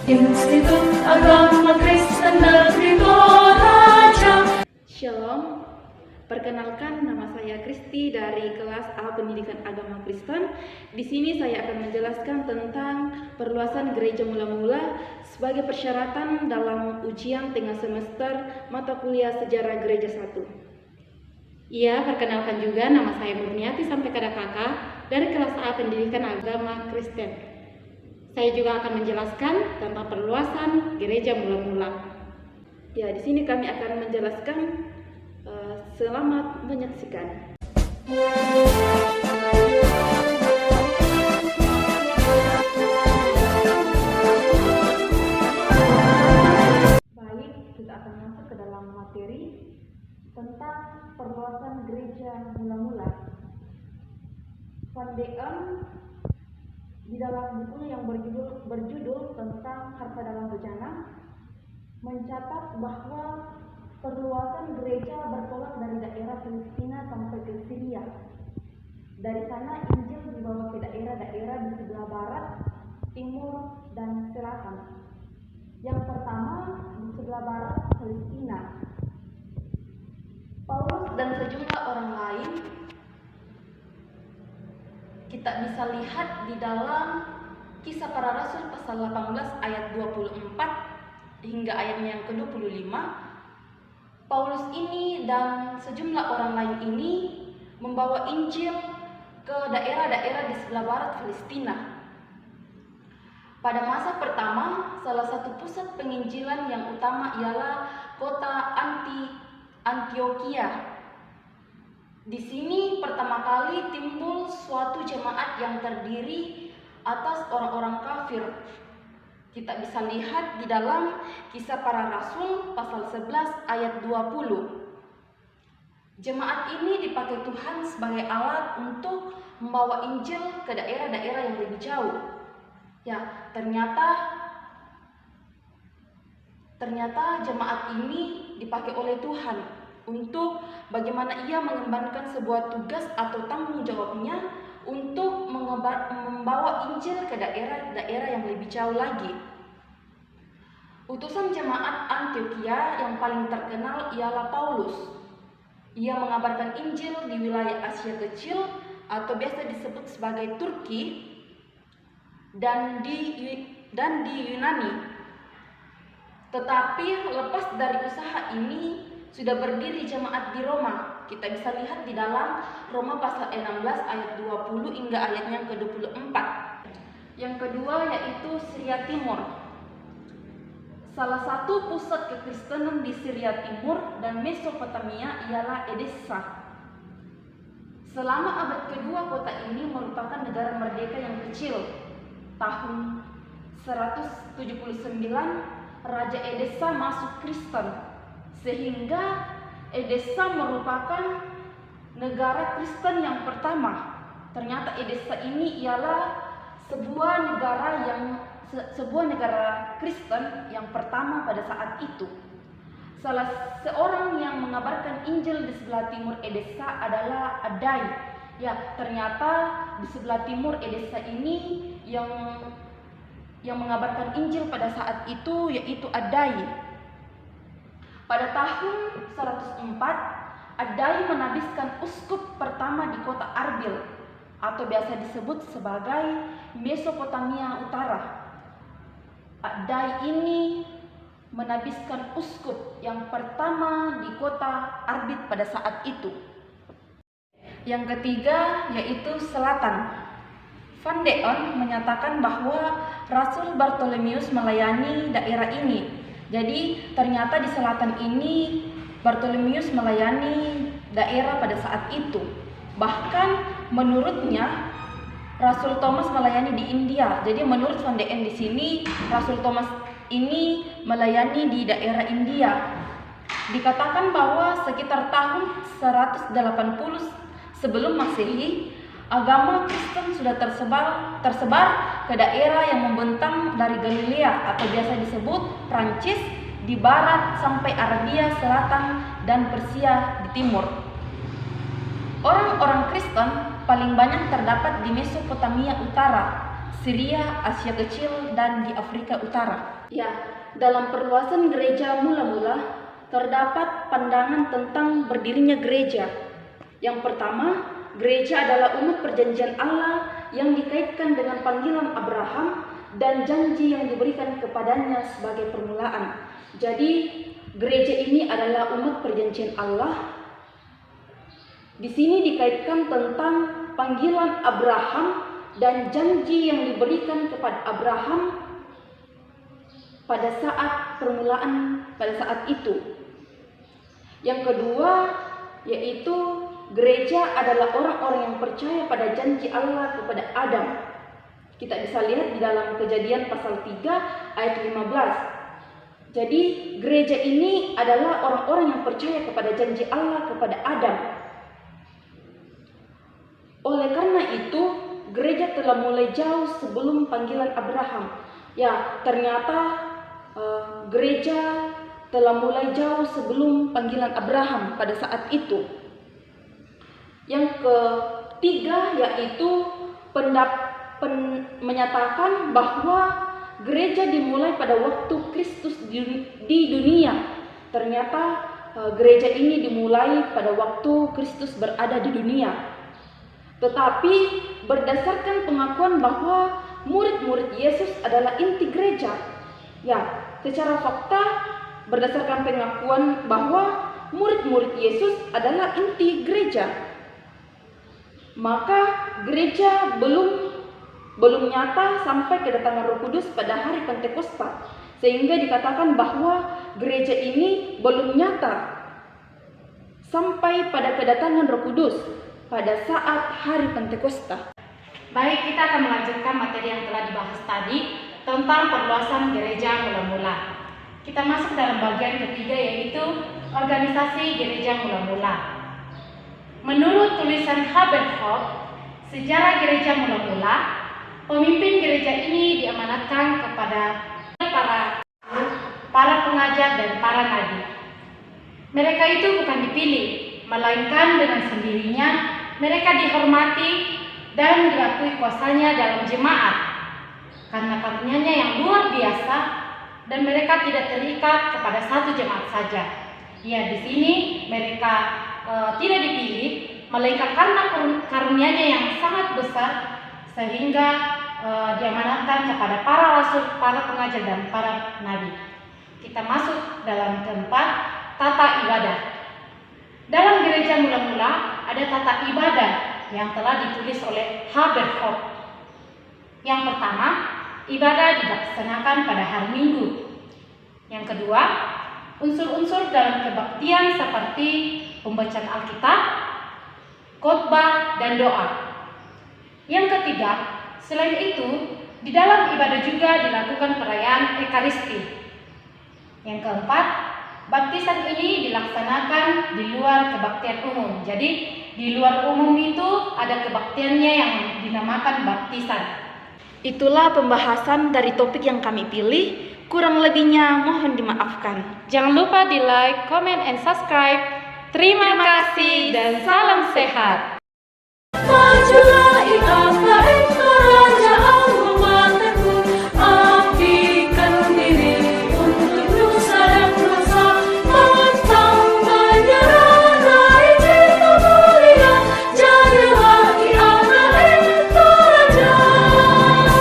Institut Agama Kristen Negeri Toraja. Shalom, perkenalkan nama saya Kristi dari kelas A Pendidikan Agama Kristen. Di sini saya akan menjelaskan tentang perluasan gereja mula-mula sebagai persyaratan dalam ujian tengah semester mata kuliah Sejarah Gereja 1. Iya, perkenalkan juga nama saya Murniati sampai kada kakak dari kelas A Pendidikan Agama Kristen. Saya juga akan menjelaskan tentang perluasan gereja mula-mula. Ya, di sini kami akan menjelaskan. Selamat menyaksikan. Baik, kita akan masuk ke dalam materi tentang perluasan gereja mula-mula. Van Deen di dalam bukunya yang berjudul tentang harta dalam bejana mencatat bahwa perluasan gereja bertolak dari daerah Palestina sampai ke Syria. Dari sana Injil dibawa ke daerah-daerah di sebelah barat, timur, dan selatan. Yang pertama di sebelah barat Palestina. Paulus dan sejumlah orang lain kita bisa lihat di dalam Kisah Para Rasul pasal 18 ayat 24 hingga ayatnya yang ke-25. Paulus ini dan sejumlah orang lain ini membawa Injil ke daerah-daerah di sebelah barat Palestina. Pada masa pertama, salah satu pusat penginjilan yang utama ialah kota Antioquia. Di sini pertama kali timbul suatu jemaat yang terdiri atas orang-orang kafir. Kita bisa lihat di dalam Kisah Para Rasul pasal 11 ayat 20. Jemaat ini dipakai Tuhan sebagai alat untuk membawa Injil ke daerah-daerah yang lebih jauh. Ya, ternyata jemaat ini dipakai oleh Tuhan untuk bagaimana ia mengembangkan sebuah tugas atau tanggung jawabnya untuk membawa Injil ke daerah-daerah yang lebih jauh lagi. Utusan jemaat Antioquia yang paling terkenal ialah Paulus. Ia mengabarkan Injil di wilayah Asia Kecil atau biasa disebut sebagai Turki dan di Yunani. Tetapi lepas dari usaha ini sudah berdiri jemaat di Roma. Kita bisa lihat di dalam Roma pasal 16 ayat 20 hingga ayatnya yang ke-24. Yang kedua yaitu Syria Timur. Salah satu pusat kekristenan di Syria Timur dan Mesopotamia ialah Edessa. Selama abad kedua kota ini merupakan negara merdeka yang kecil. Tahun 179 Raja Edessa masuk Kristen, sehingga Edessa merupakan negara Kristen yang pertama. Ternyata Edessa ini ialah sebuah negara Kristen yang pertama pada saat itu. Salah seorang yang mengabarkan Injil di sebelah timur Edessa adalah Adai. Ya, ternyata di sebelah timur Edessa ini yang mengabarkan Injil pada saat itu yaitu Adai. Pada tahun 104, Adai menabiskan uskup pertama di kota Arbil atau biasa disebut sebagai Mesopotamia Utara. Adai ini menabiskan uskup yang pertama di kota Arbil pada saat itu. Yang ketiga yaitu selatan. Van Deen menyatakan bahwa Rasul Bartolomeus melayani daerah ini. Jadi ternyata di selatan ini Bartolomeus melayani daerah pada saat itu. Bahkan menurutnya Rasul Thomas melayani di India. Jadi menurut Van Deen di sini Rasul Thomas ini melayani di daerah India. Dikatakan bahwa sekitar tahun 180 sebelum Masehi, agama Kristen sudah tersebar ke daerah yang membentang dari Galilea atau biasa disebut Prancis di barat sampai Arabia Selatan dan Persia di timur. Orang-orang Kristen paling banyak terdapat di Mesopotamia Utara, Syria, Asia Kecil, dan di Afrika Utara. Ya, dalam perluasan gereja mula-mula terdapat pandangan tentang berdirinya gereja. Yang pertama, gereja adalah umat perjanjian Allah yang dikaitkan dengan panggilan Abraham dan janji yang diberikan kepadanya sebagai permulaan. Jadi, gereja ini adalah umat perjanjian Allah. Di sini dikaitkan tentang panggilan Abraham dan janji yang diberikan kepada Abraham pada saat permulaan, pada saat itu. Yang kedua, yaitu gereja adalah orang-orang yang percaya pada janji Allah kepada Adam. Kita bisa lihat di dalam Kejadian pasal 3 ayat 15. Jadi gereja ini adalah orang-orang yang percaya kepada janji Allah kepada Adam. Oleh karena itu, gereja telah mulai jauh sebelum panggilan Abraham. Ya, ternyata gereja telah mulai jauh sebelum panggilan Abraham pada saat itu. Yang ketiga yaitu menyatakan bahwa gereja dimulai pada waktu Kristus di dunia. Ternyata gereja ini dimulai pada waktu Kristus berada di dunia. Tetapi berdasarkan pengakuan bahwa murid-murid Yesus adalah inti gereja. Ya, secara fakta berdasarkan pengakuan bahwa murid-murid Yesus adalah inti gereja, maka gereja belum nyata sampai kedatangan Roh Kudus pada hari Pentakosta, sehingga dikatakan bahwa gereja ini belum nyata sampai pada kedatangan Roh Kudus pada saat hari Pentakosta. Baik, kita akan melanjutkan materi yang telah dibahas tadi tentang perluasan gereja mula-mula. Kita masuk dalam bagian ketiga, yaitu organisasi gereja mula-mula. Menurut tulisan Haberhoff, sejarah gereja mula-mula, pemimpin gereja ini diamanatkan kepada para pengajar dan para nabi. Mereka itu bukan dipilih, melainkan dengan sendirinya mereka dihormati dan diakui kuasanya dalam jemaat karena karunia-Nya yang luar biasa, dan mereka tidak terikat kepada satu jemaat saja. Ya, di sini mereka tidak dipilih, melainkan karena karunia-Nya yang sangat besar, sehingga diamanatkan kepada para rasul, para pengajar, dan para nabi. Kita masuk dalam keempat, tata ibadah. Dalam gereja mula-mula ada tata ibadah yang telah ditulis oleh Haberhoff. Yang pertama, ibadah dilaksanakan pada hari Minggu. Yang kedua, unsur-unsur dalam kebaktian seperti pembacaan Alkitab, khotbah, dan doa. Yang ketiga, selain itu, di dalam ibadah juga dilakukan perayaan Ekaristi. Yang keempat, baptisan ini dilaksanakan di luar kebaktian umum. Jadi, di luar umum itu ada kebaktiannya yang dinamakan baptisan. Itulah pembahasan dari topik yang kami pilih. Kurang lebihnya mohon dimaafkan. Jangan lupa di like, comment, and subscribe. Terima kasih dan salam sehat. Majulah IKKR.